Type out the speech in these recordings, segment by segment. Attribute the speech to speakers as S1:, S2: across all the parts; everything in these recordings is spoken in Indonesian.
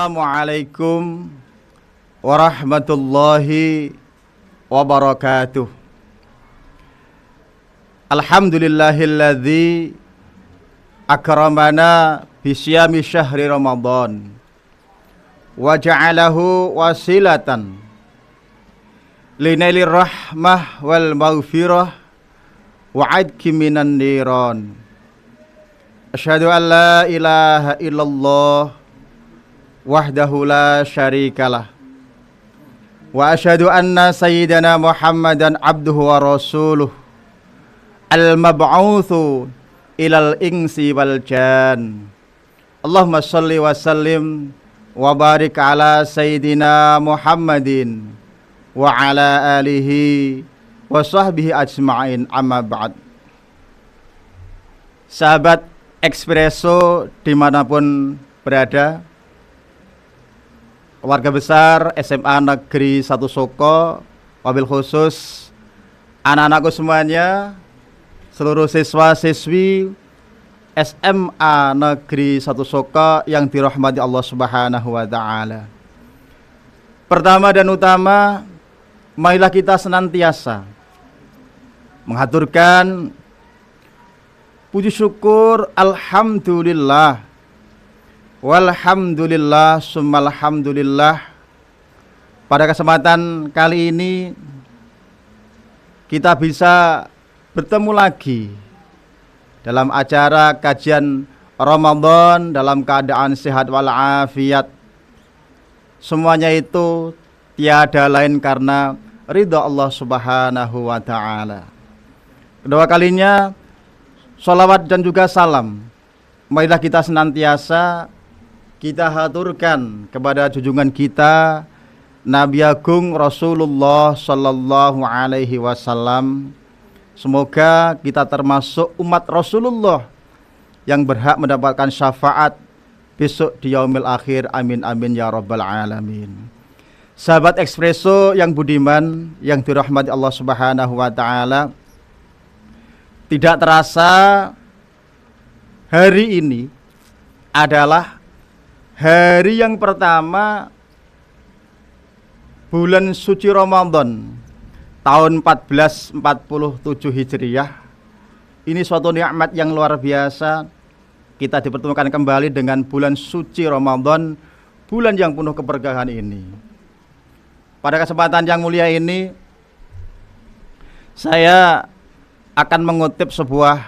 S1: Assalamualaikum warahmatullahi wabarakatuh. Alhamdulillahilladzi akramana bisyami syahri Ramadan wa ja'alahu wasilatan linailir rahmah wal maghfirah wa adki minan niran. Asyhadu an la ilaha illallah wahdahu la syarikalah wa asyhadu anna sayyidana Muhammadan abduhu wa rasuluh al-mab'utsu ilal insi wal jan. Allahumma shalli wa sallim wa barik ala sayyidina Muhammadin wa ala alihi wa sahbihi ajma'in, amma ba'd. Sahabat Expresso dimanapun berada, keluarga besar SMA Negeri 1 Soko, wabil khusus anak-anakku semuanya, seluruh siswa-siswi SMA Negeri 1 Soko yang dirahmati Allah Subhanahu wa taala. Pertama dan utama, marilah kita senantiasa mengaturkan puji syukur alhamdulillah walhamdulillah summal hamdulillah. Pada kesempatan kali ini kita bisa bertemu lagi dalam acara kajian Ramadan dalam keadaan sehat walafiat. Semuanya itu tiada lain karena ridha Allah Subhanahu wa taala. Kedua kalinya sholawat dan juga salam marilah kita senantiasa kita haturkan kepada junjungan kita Nabi Agung Rasulullah sallallahu alaihi wasallam. Semoga kita termasuk umat Rasulullah yang berhak mendapatkan syafaat besok di yaumil akhir. Amin amin ya rabbal alamin. Sahabat Expresso yang budiman, yang dirahmati Allah Subhanahu wa taala, tidak terasa hari ini adalah hari yang pertama bulan suci Ramadan tahun 1447 Hijriah. Ini suatu nikmat yang luar biasa. Kita dipertemukan kembali dengan bulan suci Ramadan, bulan yang penuh keberkahan ini. Pada kesempatan yang mulia ini, saya akan mengutip sebuah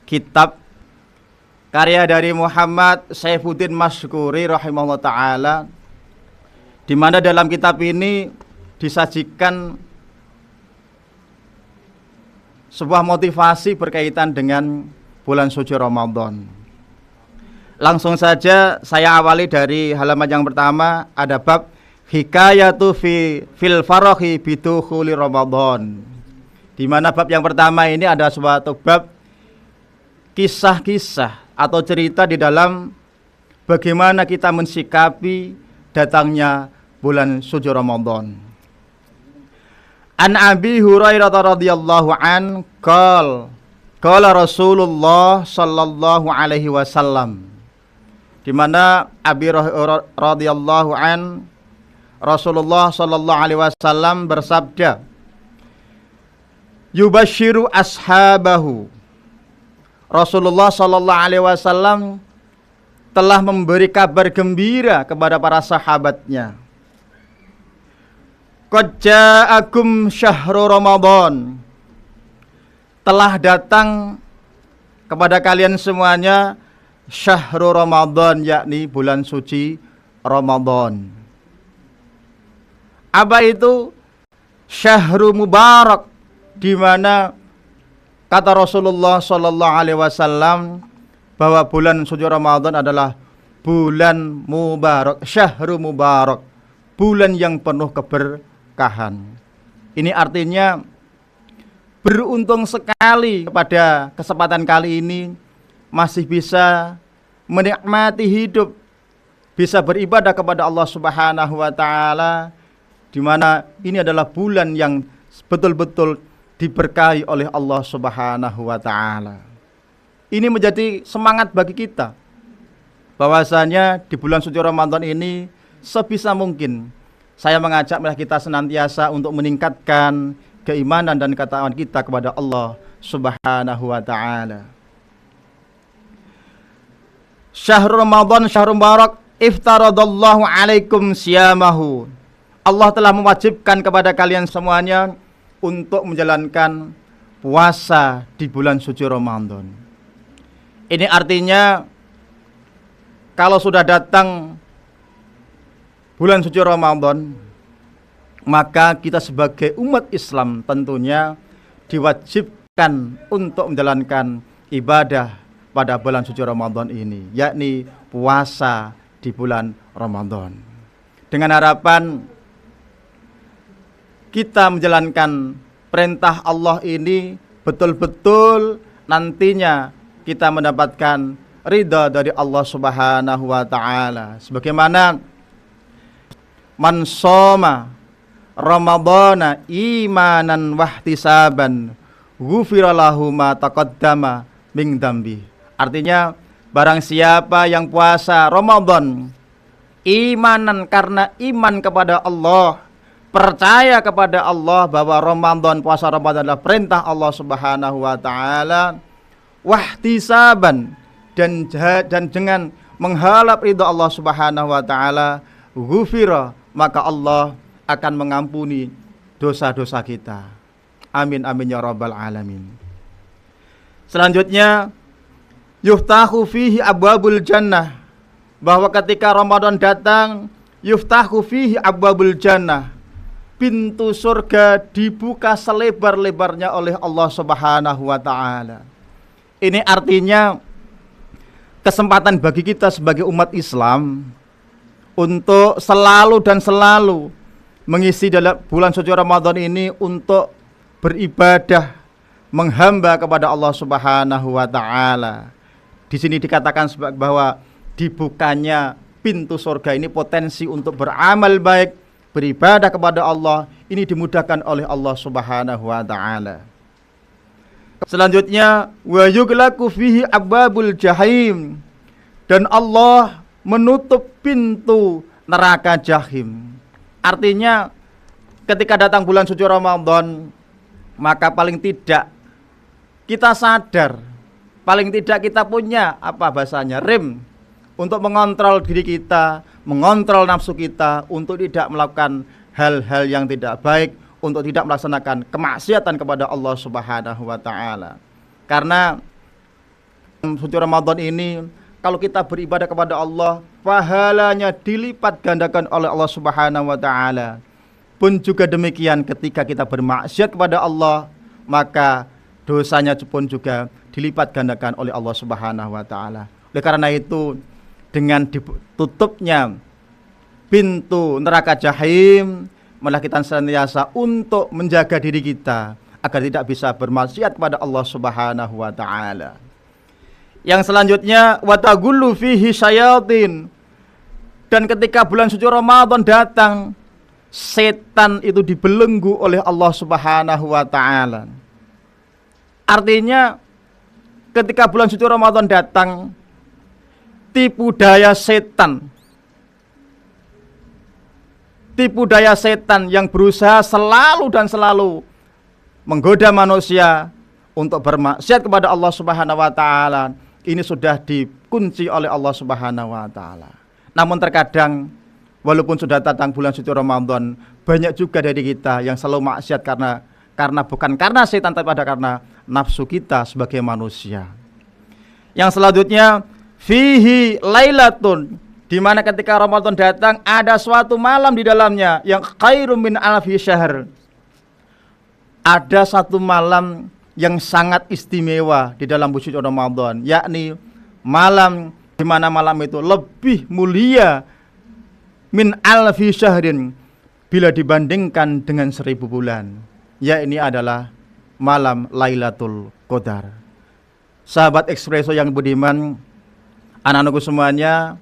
S1: kitab karya dari Muhammad Saifuddin Masyukuri rahimahullah ta'ala, di mana dalam kitab ini disajikan sebuah motivasi berkaitan dengan bulan suci Ramadan. Langsung saja saya awali dari halaman yang pertama, ada bab hikayatu fil farahi bidukhuli Ramadan, di mana bab yang pertama ini ada suatu bab kisah-kisah atau cerita di dalam bagaimana kita mensikapi datangnya bulan suci Ramadan. An Abi Hurairah radhiyallahu an qala Rasulullah sallallahu alaihi wasallam, di mana Abi radhiyallahu an Rasulullah sallallahu alaihi wasallam bersabda, yubashiru ashabahu. Rasulullah sallallahu alaihi wasallam telah memberi kabar gembira kepada para sahabatnya. Qad ja'akum syahrul Ramadan. Telah datang kepada kalian semuanya syahrul Ramadan, yakni bulan suci Ramadan. Apa itu? Syahrul Mubarak, di mana kata Rasulullah sallallahu alaihi wasallam bahwa bulan suci Ramadan adalah bulan mubarak, syahrul mubarak, bulan yang penuh keberkahan. Ini artinya beruntung sekali pada kesempatan kali ini masih bisa menikmati hidup, bisa beribadah kepada Allah Subhanahu wa taala, di mana ini adalah bulan yang betul-betul diberkahi oleh Allah Subhanahu wa taala. Ini menjadi semangat bagi kita bahwasanya di bulan suci Ramadan ini sebisa mungkin saya mengajak kita senantiasa untuk meningkatkan keimanan dan ketakwaan kita kepada Allah Subhanahu wa taala. Syahrul Ramadan syahrul mubarak iftaradallahu alaikum siyamahu. Allah telah mewajibkan kepada kalian semuanya untuk menjalankan puasa di bulan suci Ramadan. Ini artinya kalau sudah datang bulan suci Ramadan, maka kita sebagai umat Islam tentunya diwajibkan untuk menjalankan ibadah pada bulan suci Ramadan ini, yakni puasa di bulan Ramadan. Dengan harapan kita menjalankan perintah Allah ini betul-betul nantinya kita mendapatkan ridha dari Allah Subhanahu wa taala. Sebagaimana man shoma Ramadhana imanan wahtisaban ghufira lahu ma taqaddama min dzambi. Artinya barang siapa yang puasa Ramadan imanan karena iman kepada Allah, percaya kepada Allah bahwa Ramadan, puasa Ramadan adalah perintah Allah Subhanahu wa taala, wahtisaban dan dengan mengharap ridha Allah Subhanahu wa taala, ghufira, maka Allah akan mengampuni dosa-dosa kita. Amin amin ya rabbal alamin. Selanjutnya yuftahu fihi abwabul jannah, bahwa ketika Ramadan datang yuftahu fihi abwabul jannah, pintu surga dibuka selebar-lebarnya oleh Allah Subhanahu wa taala. Ini artinya kesempatan bagi kita sebagai umat Islam untuk selalu dan selalu mengisi dalam bulan suci Ramadan ini untuk beribadah, menghamba kepada Allah Subhanahu wa taala. Di sini dikatakan bahwa dibukanya pintu surga ini potensi untuk beramal baik, beribadah kepada Allah, ini dimudahkan oleh Allah Subhanahu wa taala. Selanjutnya wa yughlaqu fihi abwabul jahim, dan Allah menutup pintu neraka jahim. Artinya ketika datang bulan suci Ramadan, maka paling tidak kita sadar, paling tidak kita punya rem untuk mengontrol diri kita, mengontrol nafsu kita untuk tidak melakukan hal-hal yang tidak baik, untuk tidak melaksanakan kemaksiatan kepada Allah Subhanahu wa taala. Karena suci Ramadan ini kalau kita beribadah kepada Allah, pahalanya dilipat gandakan oleh Allah Subhanahu wa taala. Pun juga demikian ketika kita bermaksiat kepada Allah, maka dosanya pun juga dilipat gandakan oleh Allah Subhanahu wa taala. Oleh karena itu, dengan ditutupnya pintu neraka jahim, malah kita senantiasa untuk menjaga diri kita agar tidak bisa bermaksiat kepada Allah Subhanahu wa taala. Yang selanjutnya watagullu fihi syayatin, dan ketika bulan suci Ramadan datang, setan itu dibelenggu oleh Allah Subhanahu wa taala. Artinya ketika bulan suci Ramadan datang, tipu daya setan yang berusaha selalu dan selalu menggoda manusia untuk bermaksiat kepada Allah Subhanahu wa taala, ini sudah dikunci oleh Allah Subhanahu wa taala. Namun terkadang walaupun sudah datang bulan suci Ramadan, banyak juga dari kita yang selalu maksiat karena bukan karena setan, tapi karena nafsu kita sebagai manusia. Yang selanjutnya fihi lailatun, di mana ketika Ramadan datang ada suatu malam di dalamnya yang khairum min alfi syahr. Ada satu malam yang sangat istimewa di dalam bulan suci Ramadan, yakni malam di mana malam itu lebih mulia min alfi syahrin bila dibandingkan dengan 1000 bulan. Ya, ini adalah malam Lailatul Qadar. Sahabat Ekspreso yang budiman, anak-anakku semuanya,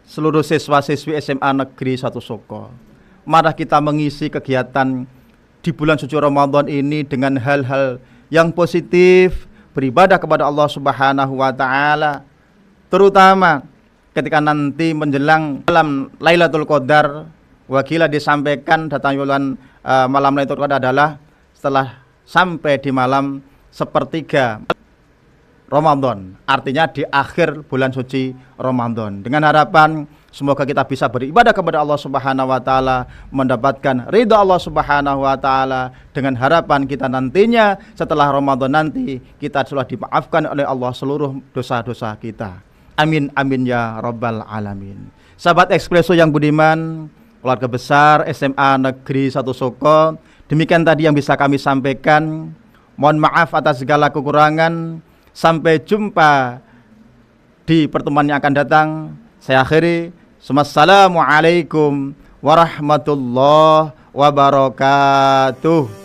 S1: seluruh siswa-siswi SMA Negeri 1 Soko, mari kita mengisi kegiatan di bulan suci Ramadan ini dengan hal-hal yang positif, beribadah kepada Allah Subhanahu wa taala, terutama ketika nanti menjelang malam Lailatul Qadar. Wakila disampaikan datang bulan malam Lailatul Qadar adalah setelah sampai di malam sepertiga Ramadan, artinya di akhir bulan suci Ramadan. Dengan harapan semoga kita bisa beribadah kepada Allah Subhanahu wa taala, mendapatkan ridha Allah Subhanahu wa taala, dengan harapan kita nantinya setelah Ramadan nanti kita sudah dimaafkan oleh Allah seluruh dosa-dosa kita. Amin amin ya rabbal alamin. Sahabat Ekspreso yang budiman, keluarga besar SMA Negeri 1 Soko, demikian tadi yang bisa kami sampaikan. Mohon maaf atas segala kekurangan. Sampai jumpa di pertemuan yang akan datang. Saya akhiri. Assalamualaikum warahmatullahi wabarakatuh.